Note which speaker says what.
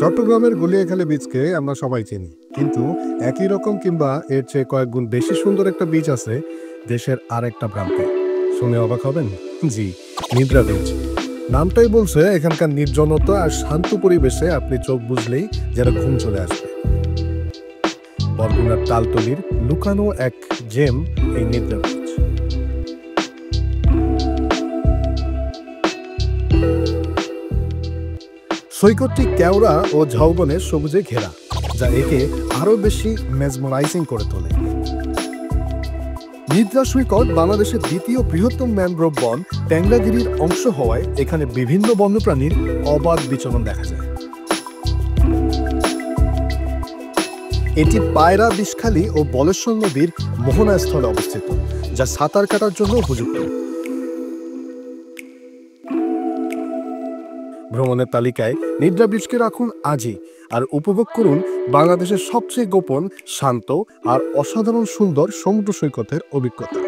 Speaker 1: চট্টগ্রামের গলিয়াখালী বীচকে আমরা সবাই চিনি, কিন্তু একই রকম কিংবা এর চেয়ে কয়েক গুণ বেশি সুন্দর একটা বীচ আছে দেশের আরেকটা প্রান্তে। শুনে অবাক হবেন, জি, নিদ্রা বীচ। নামটাই বলছে এখানকার নির্জনতা আর শান্ত পরিবেশে আপনি চোখ বুঝলেই যেন ঘুম চলে আসবে। বরগুনার তালতলির লুকানো এক জেম এই নিদ্রা বীচ। সৈকতটি কেওড়া ও ঝাউবনের সবুজে ঘেরা, যা একে আরো বেশি মেজমরাইজিং করে তোলে। নিদ্রা সৈকত বাংলাদেশের দ্বিতীয় বৃহত্তম ম্যানগ্রোভ বন ট্যাংরাগিরির অংশ হওয়ায় এখানে বিভিন্ন বন্যপ্রাণীর অবাধ বিচরণ দেখা যায়। এটি পায়রা, বিষখালী ও বলেশ্বর নদীর মোহনাস্থলে অবস্থিত, যা সাঁতার কাটার জন্য উপযুক্ত। ভ্রমণের তালিকায় নিদ্রা বীচকে রাখুন আজই, আর উপভোগ করুন বাংলাদেশের সবচেয়ে গোপন, শান্ত আর অসাধারণ সুন্দর সমুদ্র সৈকতের অভিজ্ঞতা।